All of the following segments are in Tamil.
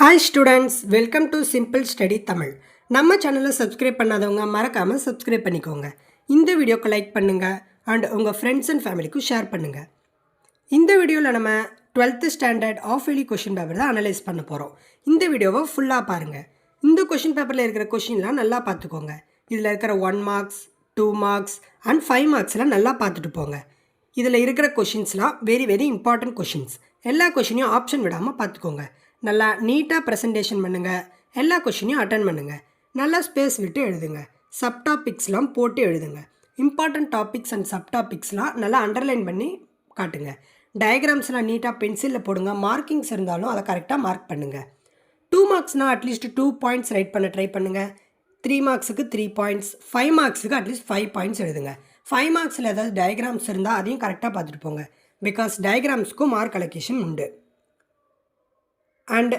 Hi students, welcome to Simple Study Tamil. நம்ம சேனலை சப்ஸ்கிரைப் பண்ணாதவங்க மறக்காம சப்ஸ்கிரைப் பண்ணிக்கோங்க. இந்த வீடியோக்கு லைக் பண்ணுங்க and உங்க friends and ஃபேமிலிக்கு ஷேர் பண்ணுங்க. இந்த வீடியோவில் நம்ம 12th standard of yearly question paper தான் அனலைஸ் பண்ண போகிறோம். இந்த வீடியோவை ஃபுல்லாக பாருங்கள். இந்த கொஷின் பேப்பரில் இருக்கிற கொஷின்லாம் நல்லா பார்த்துக்கோங்க. இதில் இருக்கிற 1 மார்க்ஸ் 2 மார்க்ஸ் அண்ட் 5 மார்க்ஸ்லாம் நல்லா பார்த்துட்டு போங்க. இதில் இருக்கிற கொஷின்ஸ்லாம் வெரி இம்பார்ட்டன்ட் கொஷின்ஸ். எல்லா கொஷினையும் ஆப்ஷன் விடாமல் பார்த்துக்கோங்க. நல்லா நீட்டாக ப்ரெசன்டேஷன் பண்ணுங்கள். எல்லா கொஷினையும் அட்டன் பண்ணுங்கள். நல்லா ஸ்பேஸ் விட்டு எழுதுங்க. சப்டாபிக்ஸ்லாம் போட்டு எழுதுங்க. இம்பார்ட்டன்ட் டாபிக்ஸ் அண்ட் சப்டாபிக்ஸ்லாம் நல்லா அண்டர்லைன் பண்ணி காட்டுங்க. டயக்ராம்ஸ்லாம் நீட்டாக பென்சிலில் போடுங்க. மார்க்கிங்ஸ் இருந்தாலும் அதை கரெக்டாக மார்க் பண்ணுங்கள். 2 மார்க்ஸ்னால் அட்லீஸ்ட் 2 பாயிண்ட்ஸ் ரைட் பண்ண ட்ரை பண்ணுங்கள். 3 மார்க்ஸுக்கு 3 பாயிண்ட்ஸ், 5 மார்க்ஸுக்கு அட்லீஸ்ட் 5 பாயிண்ட்ஸ் எழுதுங்க. 5 மார்க்ஸில் ஏதாவது டயக்ராம்ஸ் இருந்தால் அதையும் கரெக்டாக பார்த்துட்டு போங்க. பிகாஸ் டயக்ராம்ஸ்க்கும் மார்க் அலோகேஷன் உண்டு. அண்ட்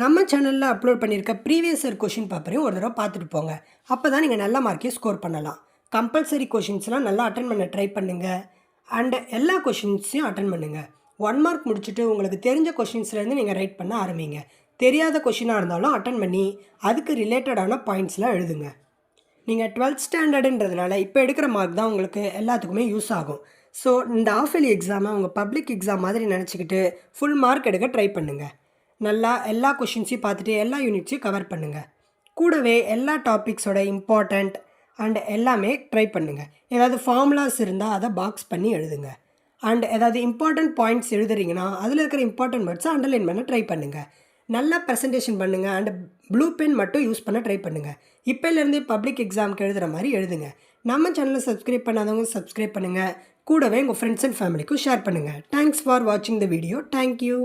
நம்ம சேனலில் அப்லோட் பண்ணியிருக்க ப்ரீவியஸ் இயர் கொஷின் பேப்பரையும் ஒரு தடவை பார்த்துட்டு போங்க. அப்போ தான் நீங்கள் நல்ல மார்க்கே ஸ்கோர் பண்ணலாம். கம்பல்சரி கொஷின்ஸ்லாம் நல்லா அட்டன் பண்ண ட்ரை பண்ணுங்கள். அண்டு எல்லா கொஷின்ஸையும் அட்டன் பண்ணுங்கள். 1 மார்க் முடிச்சுட்டு உங்களுக்கு தெரிஞ்ச கொஷின்ஸ்லேருந்து நீங்கள் ரைட் பண்ண ஆரம்பிங்க. தெரியாத கொஷினாக இருந்தாலும் அட்டன் பண்ணி அதுக்கு ரிலேட்டடான பாயிண்ட்ஸ்லாம் எழுதுங்க. நீங்கள் 12th ஸ்டாண்டர்டுன்றதுனால இப்போ எடுக்கிற மார்க் தான் உங்களுக்கு எல்லாத்துக்குமே யூஸ் ஆகும். ஸோ இந்த ஆஃப் இயர்லி எக்ஸாமை உங்கள் பப்ளிக் எக்ஸாம் மாதிரி நினச்சிக்கிட்டு ஃபுல் மார்க் எடுக்க ட்ரை பண்ணுங்கள். நல்லா எல்லா கொஷின்ஸையும் பார்த்துட்டு எல்லா யூனிட்ஸையும் கவர் பண்ணுங்கள். கூடவே எல்லா டாபிக்ஸோட இம்பார்ட்டண்ட் அண்ட் எல்லாமே ட்ரை பண்ணுங்கள். ஏதாவது ஃபார்முலாஸ் இருந்தால் அதை பாக்ஸ் பண்ணி எழுதுங்க. அண்ட் ஏதாவது இம்பார்ட்டண்ட் பாயிண்ட்ஸ் எழுதுறீங்கன்னா அதில் இருக்கிற இம்பார்ட்டன்ட் வேர்ட்ஸை அண்டர்லைன் பண்ண ட்ரை பண்ணுங்கள். நல்லா ப்ரெசன்டேஷன் பண்ணுங்கள். அண்ட் ப்ளூ பென் மட்டும் யூஸ் பண்ண ட்ரை பண்ணுங்கள். இப்போலேருந்தே பப்ளிக் எக்ஸாமுக்கு எழுதுகிற மாதிரி எழுதுங்க. நம்ம சேனலை சப்ஸ்கிரைப் பண்ணாதவங்க சப்ஸ்கிரைப் பண்ணுங்கள். கூடவே உங்கள் ஃப்ரெண்ட்ஸ் அண்ட் ஃபேமிலிக்கும் ஷேர் பண்ணுங்கள். தேங்க்ஸ் ஃபார் வாட்சிங் த வீடியோ. தேங்க்யூ.